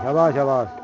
शाबाश शाबाश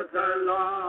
la la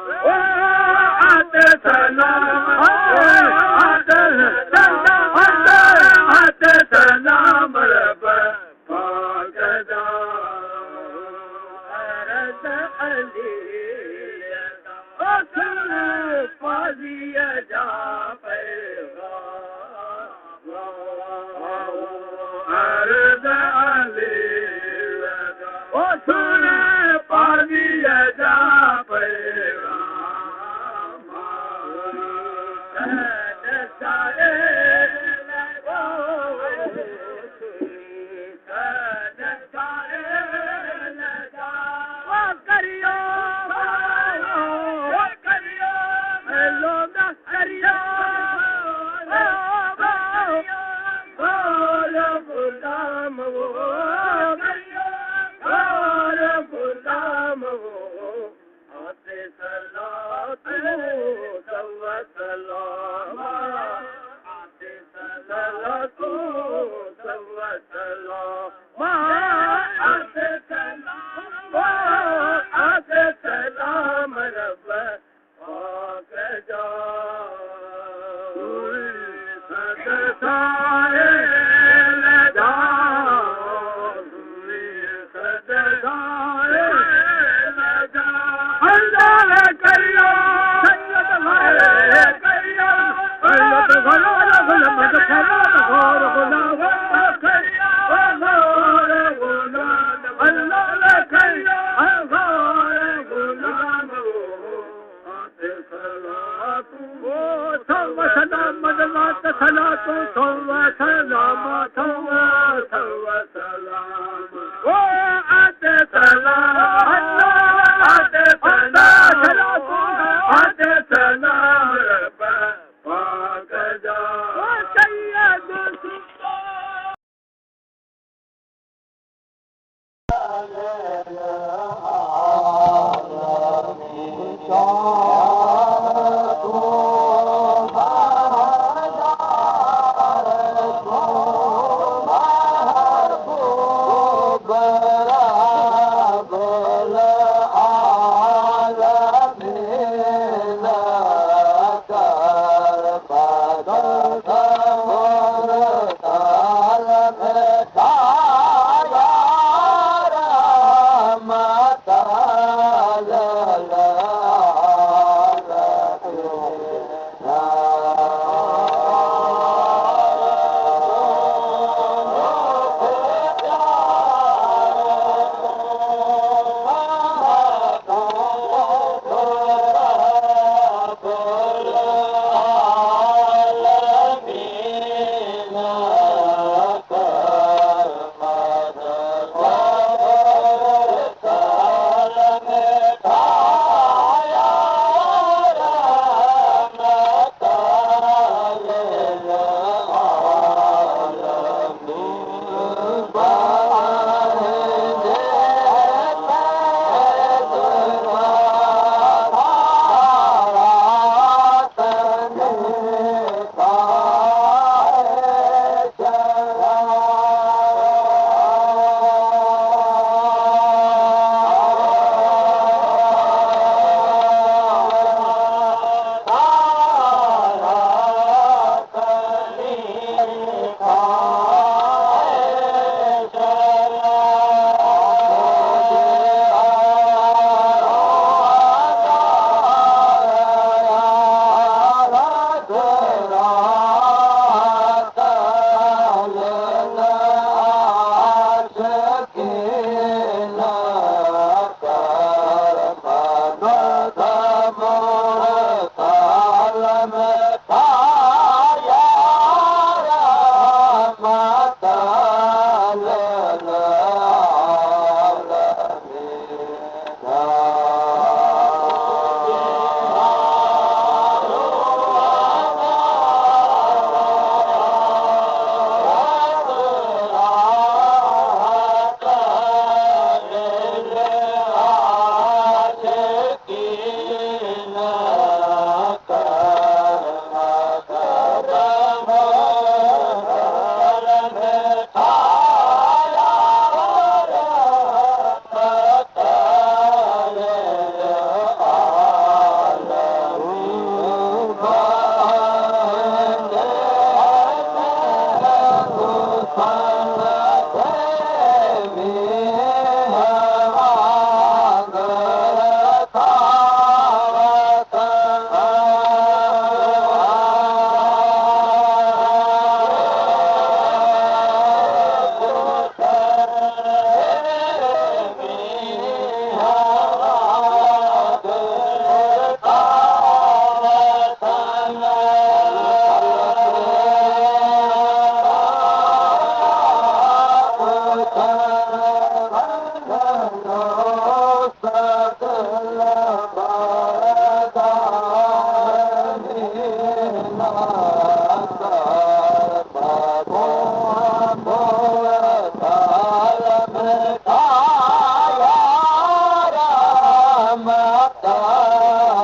Thank you.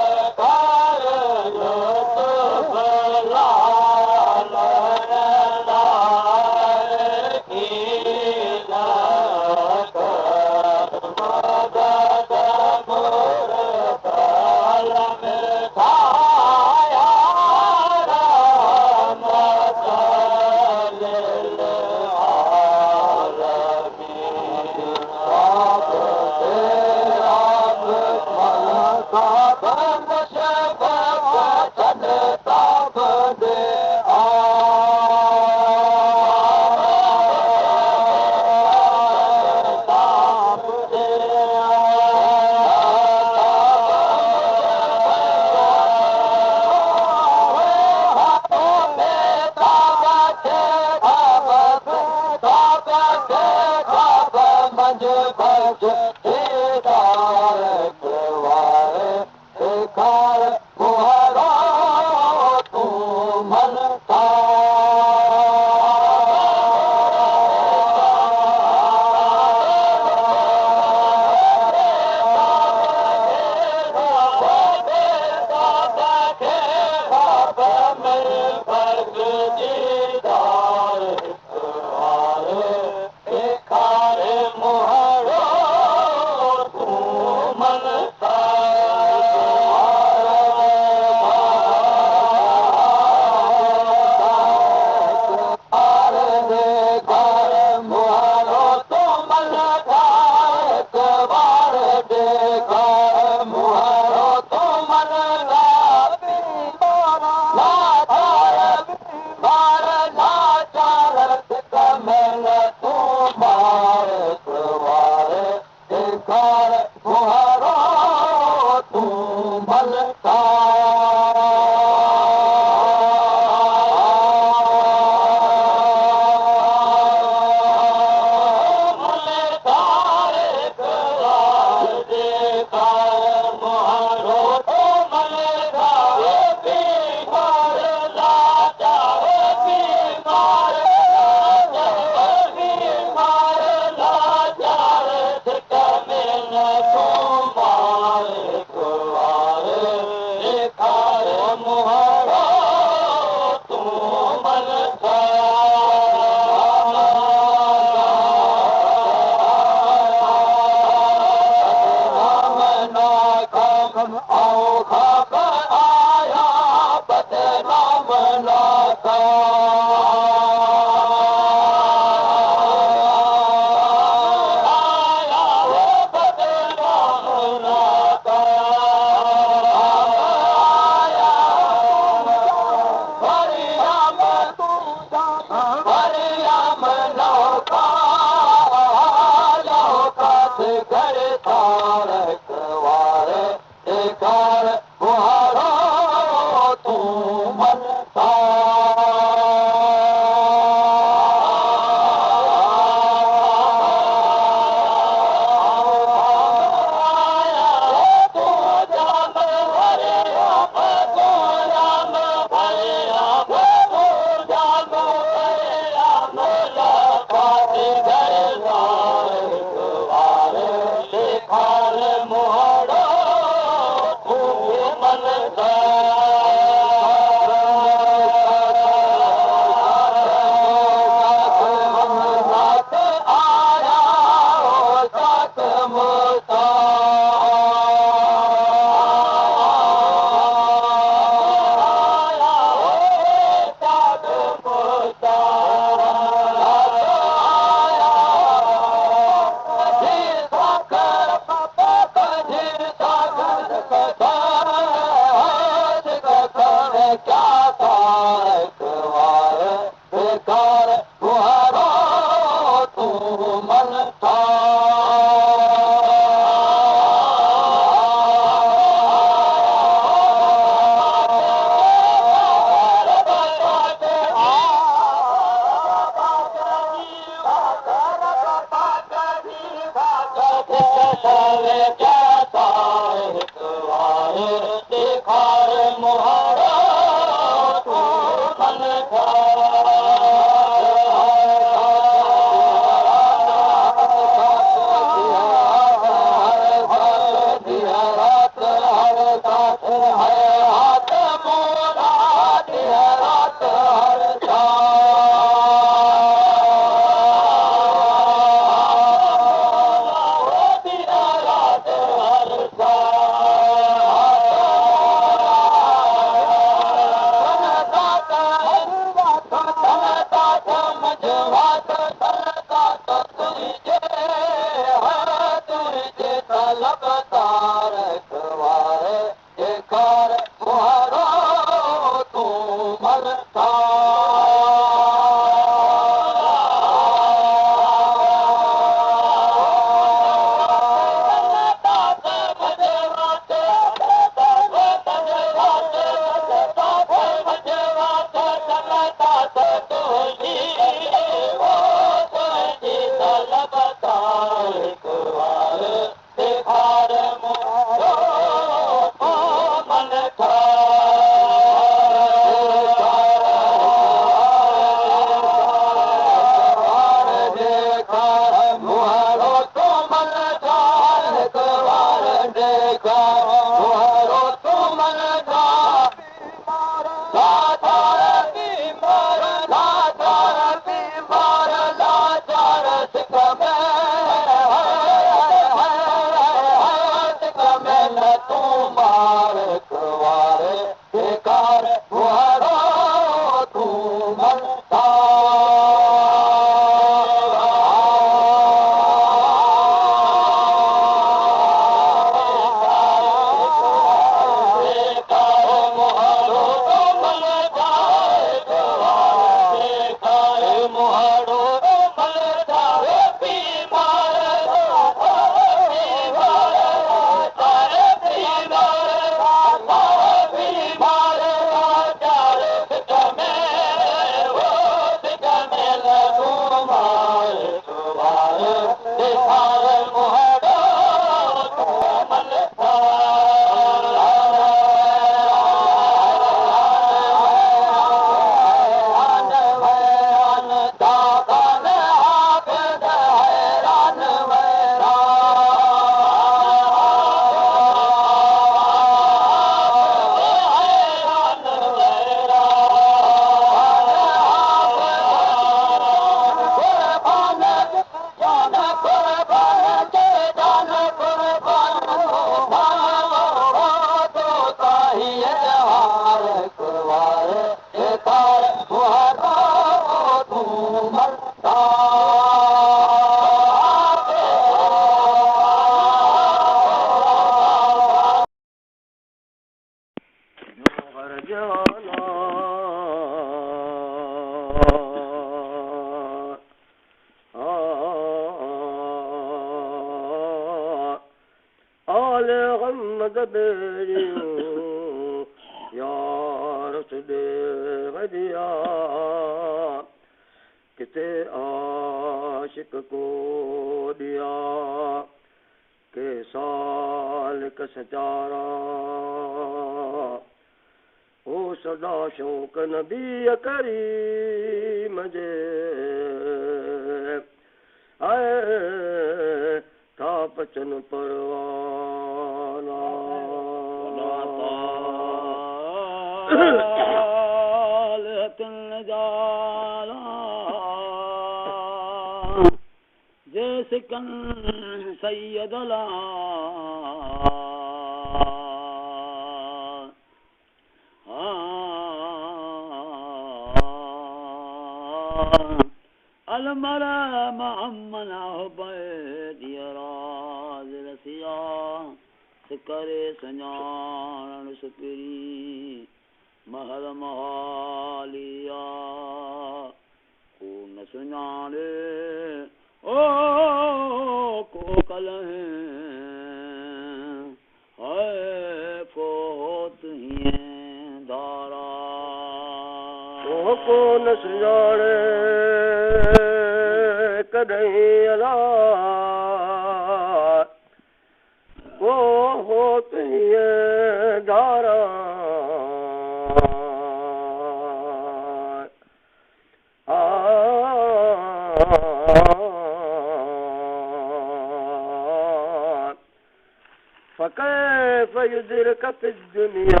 فكيف يدرك في الدنيا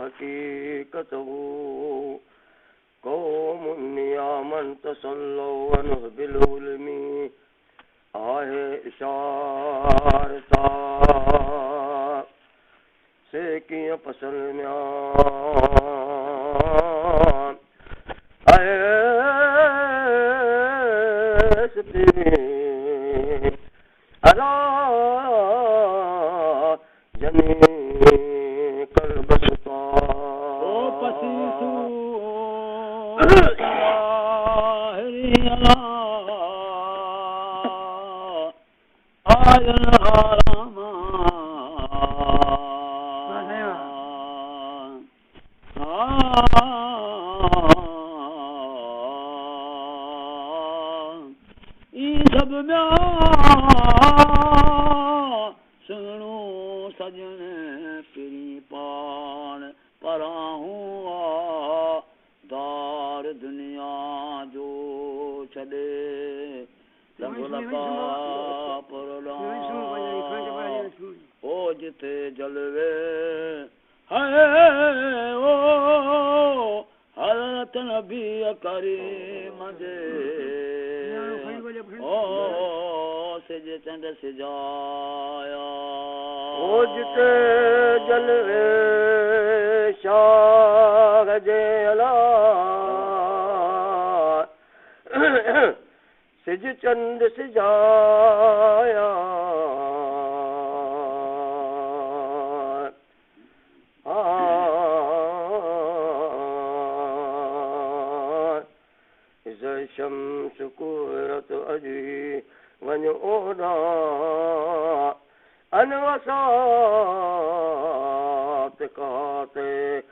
حقيقته قوم نياما تصلوا عنه بالعلم آئے اشارتا سیکیاں پسلمیاں آئے سپیری ادا جنی کربستا او پسیتو سراہری اللہ آئین حراما سب میں سنو سجن پری پان پراہوں دار دنیا جو چلے لگ لگا پرلا او جتے جلوے ہے او حضرت نبی کریم دے او سج چند سجایا او جتے جلوے شاہ جلا سج چند سجایا شمس كورت أجري ونؤنا أنوسات كاتي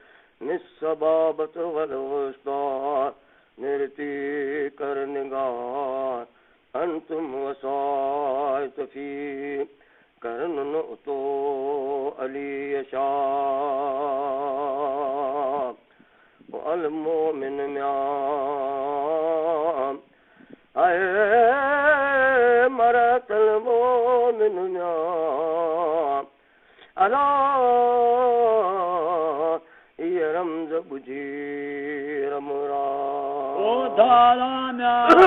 نسبابة والوسطى نرتي كرنغار أنتم وسائت في كرن نؤتو علي يشاء والمؤمن معام اے مرت المؤمن معام الا یہ رمز بجی رمرا او دالا معام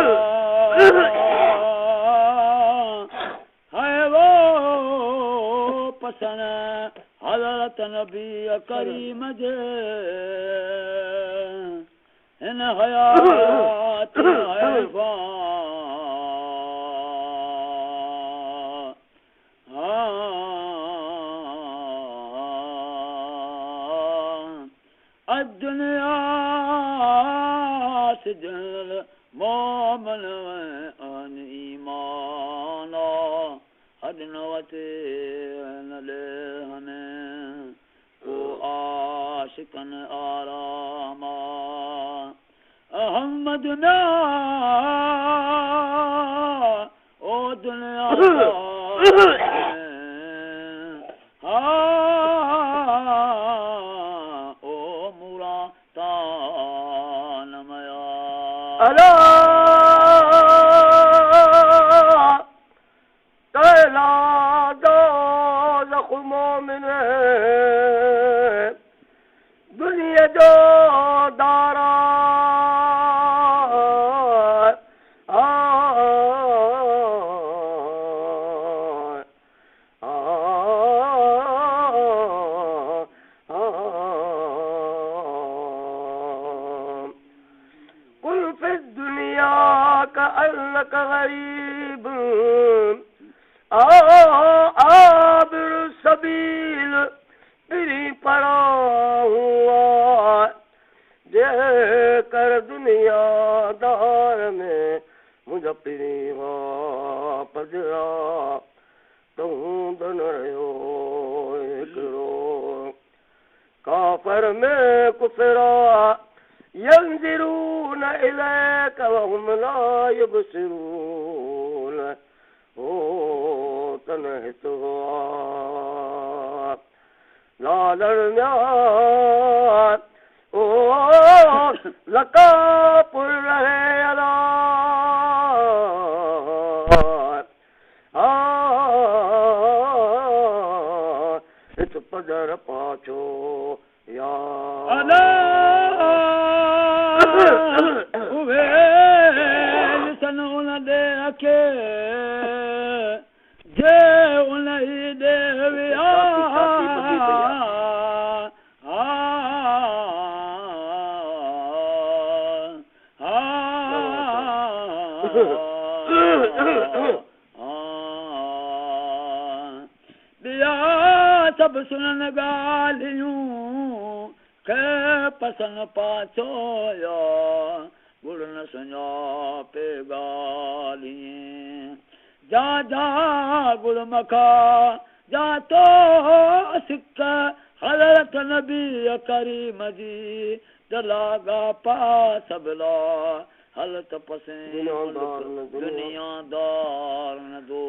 ہے وہ پسند حضرت نبی کریم جے ان حیات حیفان الدنیا سجن مومن ان ایمانا حدنوتے نلے ہمیں او عاشقن آراما احمد نا او دنیا او مورا تانمیا اللہ تیلا دو زخموں میں دنیا جو دارا كأنك غريب عابر السبيل تیری پڑا ہوا دے کر دنیا دار میں مجھے پری پجرا تم دن رہو اکڑو کافر میں کفرا ينظرون إليك وهم لا يبصرون تنهتها لا لرميان لقا پر رہے اللہ जिस पदर पाछो या उहे ॾिसन उन ॾे खे जे उन ई ॾे विया सभु सुननि ॻाल्हियूं खे पसंदि पाछो या गुड़ न सुञापे ॻाल्हि जा जा गुड़ मखा जा तो सिक हज़रत नबी करीम जी दलागा पा सबला हलत पसे दुनियादार न दो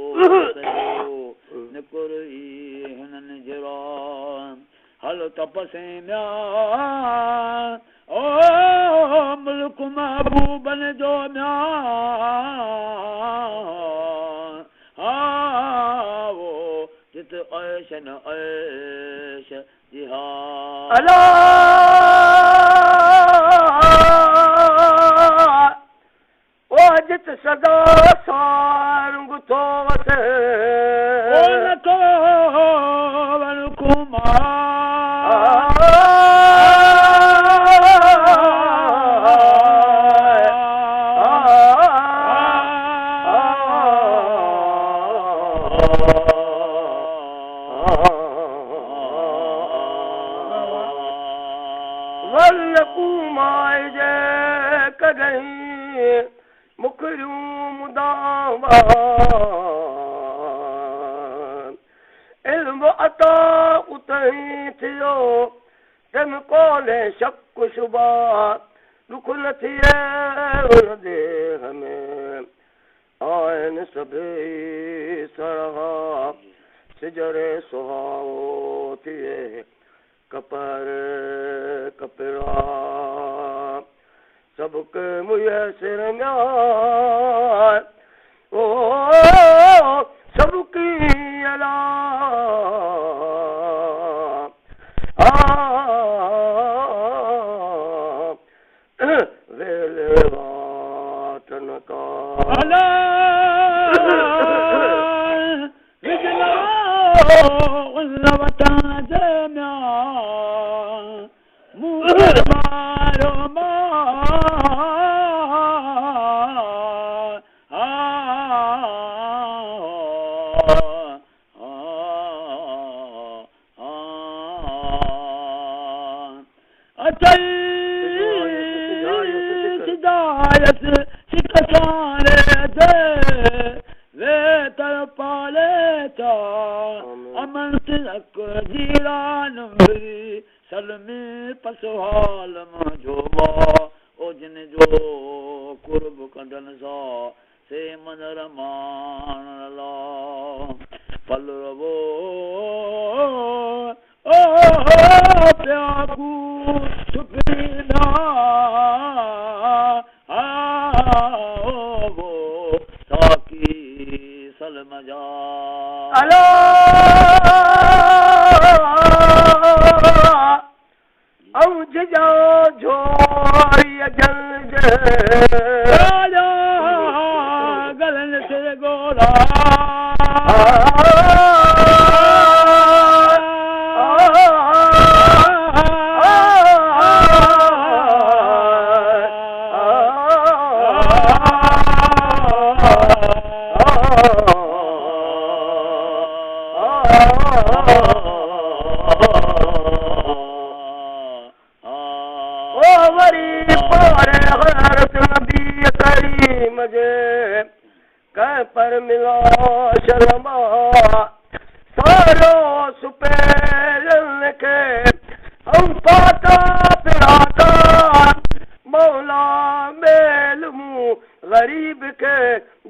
निकुरी हिननि जहिड़ा हल तपसे म्या ओ मुल्क महबूबन जो म्या वो जित ऐश न ऐश जिहाद ओ जित सदा सारंग तो वसे ओ न को वन कुमार वल कुमार जे कदई मुखरियूं मुदावा इल्म अता उतई थियो तन कोने शक शुबा दुख न थिए उन देह में आयन सभई सरहा सिजरे सुहाओ थिए कपर कपिड़ा सबके मुयसर में ओ सबकी अला वेले वाटन का अला विजला उन वतन जे म्या मुझे मारो अमन तिलक जीरान भरी सलमी पसुहाल मुंहिंजो ओ जिन जो कुर्ब कढन सा से मनर मान ला पल रवो ओ प्यागू सुपीना वो साकी सलम जा अला औज जा झोरी जल राजा गलन से गोरा पर मिला शर्मा सारो सुपेरन के हम पाता पिराता मौला मेलमू गरीब के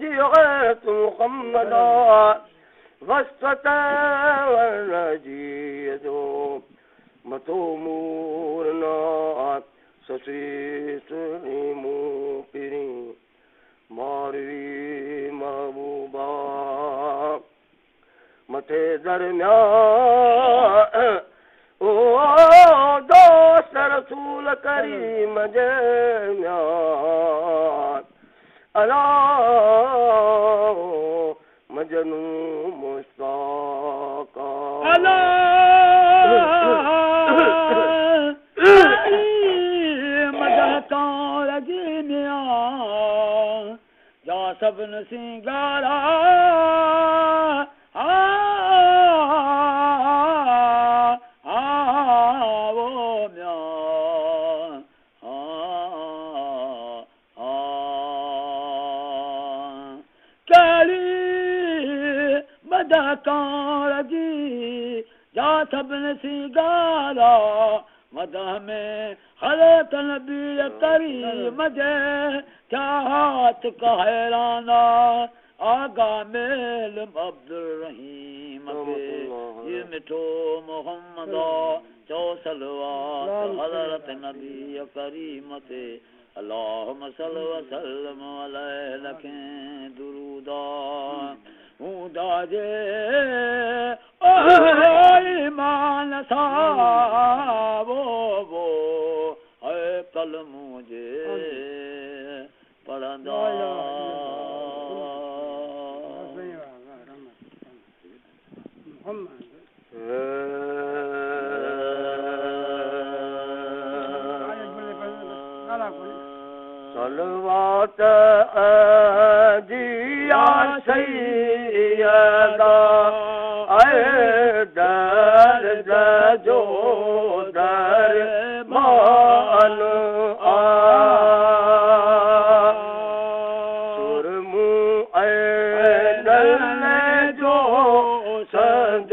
जिगरत मुहम्मदा वस्ता वरजीदो मतो मूरना ससी सुनीमू पिरी मारवी महबूबा मथे दरमियान ओ दोस्त रसूल करीम जमियान अला मजनू मुस्ताका अला मदकार जिनिया जा सबन सिंगारा वो म्या कली मदकार जी जा सबन सिंगारा मदह में हलत नबी करीम जे चाहत का हैराना आगा मेल अब्दुल रहीम ये मिठो मोहम्मद चो सलवात हजरत नबी करीम ते अल्लाहुम्मा सल्लि व सल्लिम अलैहि लखे दुरूदा हुदा जे ओ ईमान सावो वो है कल मुझे पढ़ंदा सलवात दिया सैयदा दर्द जो दर मान सुरमु ऐनन जो संद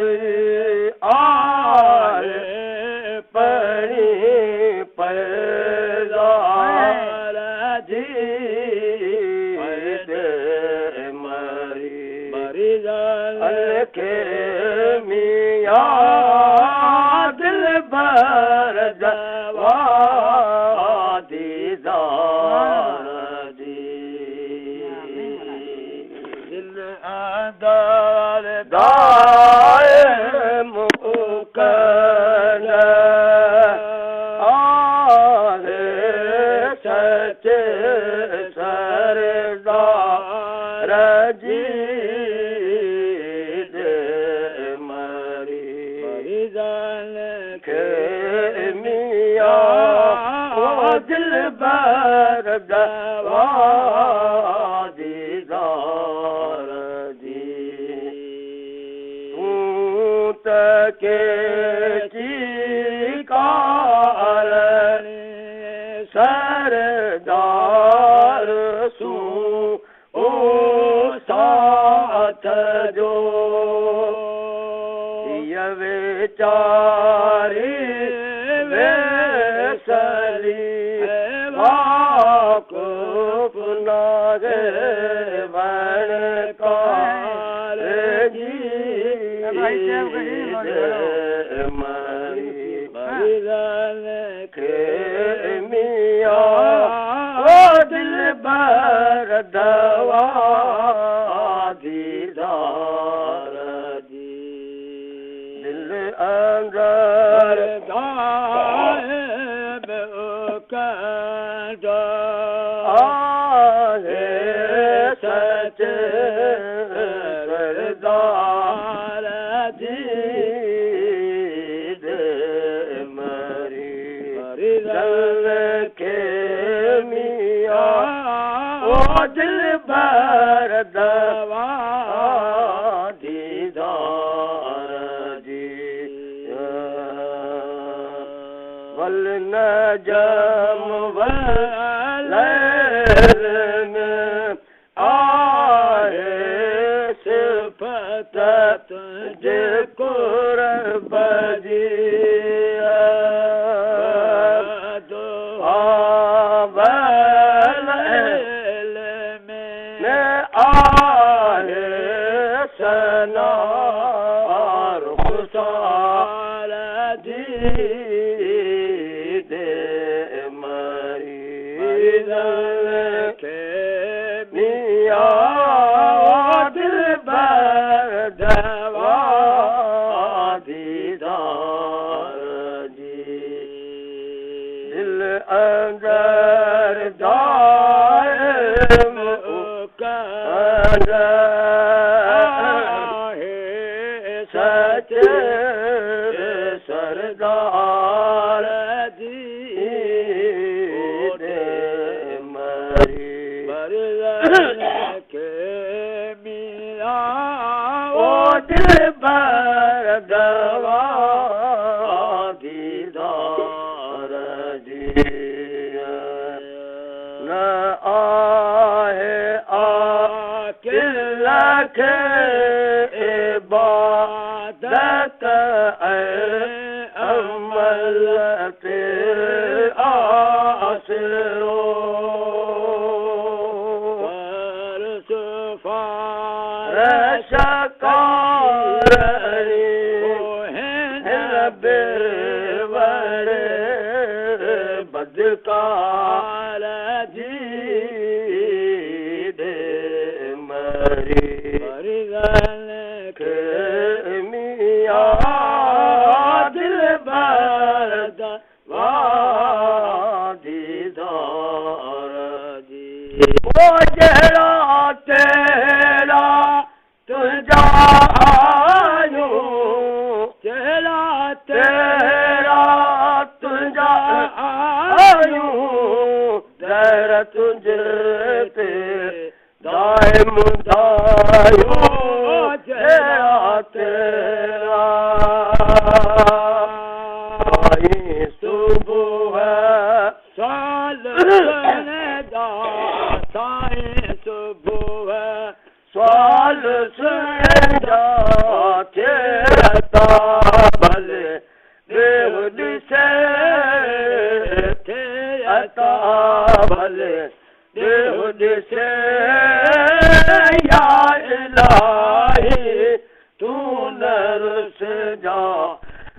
आए पड़ी पैदा जी मरी के मिया दिल भर दवा दीदार दी दिल अंदर दाए मुकन आरे सच्चे सरदार जी दिल भर दवा दीदार दी तू तके चिकार सरदार सू ओ साथ जो ये बेचारी दिल भर दवा दीदार दी दिल अंदर गायब कर आए सच सरदार जी मरी दल के मिया ओ दिल भर दवा दीदार जी वल नजम वलैल में आए सिफत तुझे कुर्ब जी दिल भर दवा सच सरदार दी मरी के मिला ओ दिल पर दवा दीदार जी न आहे आके लख इबादत अमल ते आसरो पर सुफारिश कारी बिरवर बदकार जी दे मरी के मियाँ दिल बरद दीदार जी वो जरा तेरा तुझा आयो तेरा तुझा आयो दर तुझे पे दायम दायो जरा तेरा सुबह साल सुबह साल सुनेदा तेरा भल बेहुद से तेरा भल बेहुद से या इलाही तू नरस जा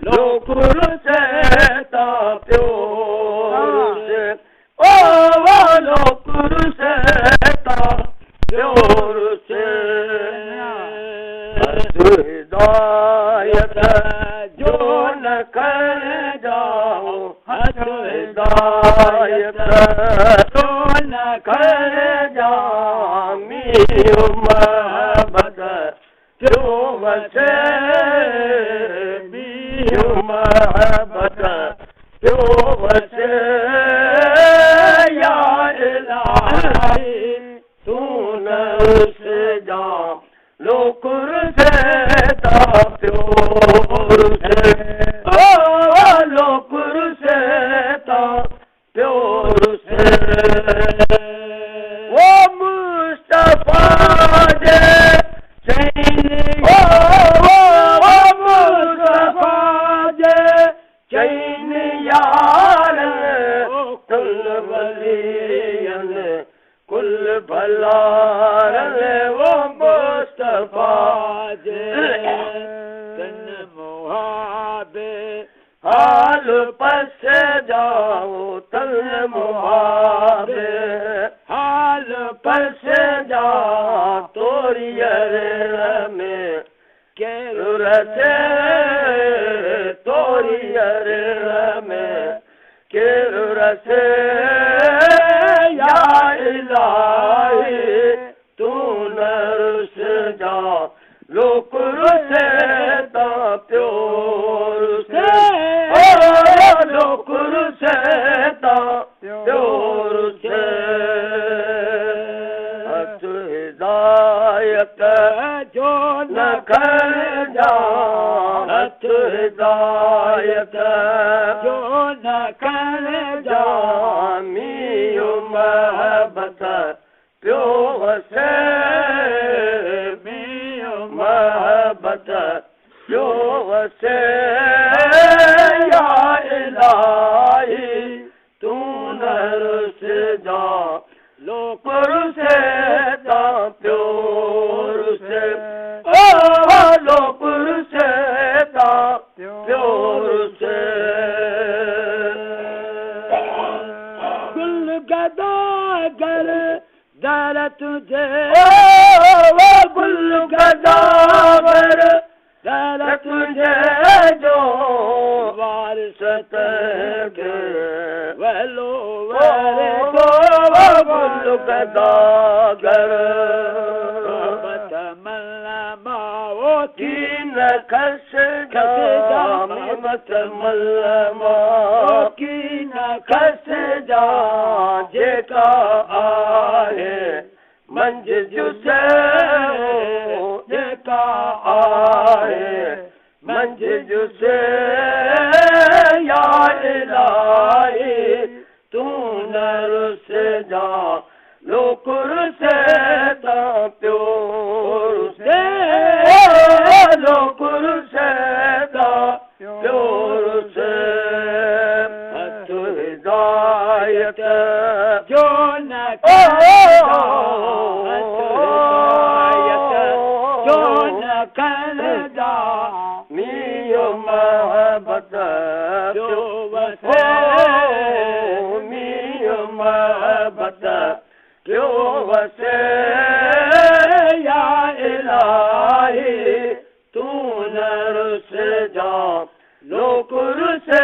लोक से ता प्योर से ओ लोक से ता प्योर से हिदायत जो न कर जाओ हिदायत जो न कर जाओ मियो महबत जो वसे मियो महबत जो वसे या इलाही तू न से जा लोकुर से ता प्योर से ओ लोकुर से ता प्योर से वो मुस्तफा जे चैन ओ मुस्तफा जे चैन यार कुल वलियन कुल भलारन वो मुस्तफा जे तन मुहाबे हाल पस जाओ तन मुहाबे हाल पस जा तोरियर में के रसे तोरियर में के रसे या इलाही तू नरस जा लोक रुसे ता प्योर से ओ लोक रुसे ता प्योर से हथ हिदायत जो न कर जा हथ हिदायत जो न कर जा मियो महबत प्योर से मियो महबत प्योर से या इलाही तू नरस जा लोक रुसे ता प्योर से ओ लोक रुसे ता प्योर से गुल गदागर दर तुझे ओ गुल गदागर दर तुझे जो वारिसत के वलो वरे गुल गदागर खस जामत मलमा की न खस जा जेका आहे मंझ जुसे जेका आहे मंझ जुसे या इलाही तू न रुस जा लोक रुसे ता प्यो रुसे लोक रुसे ता प्यो रुसे हथ हिदायत जो न जो न करदा मियो महबत जो वसे मियो महबत जो वसे या इलाही तू न रुस जा लोक रुसे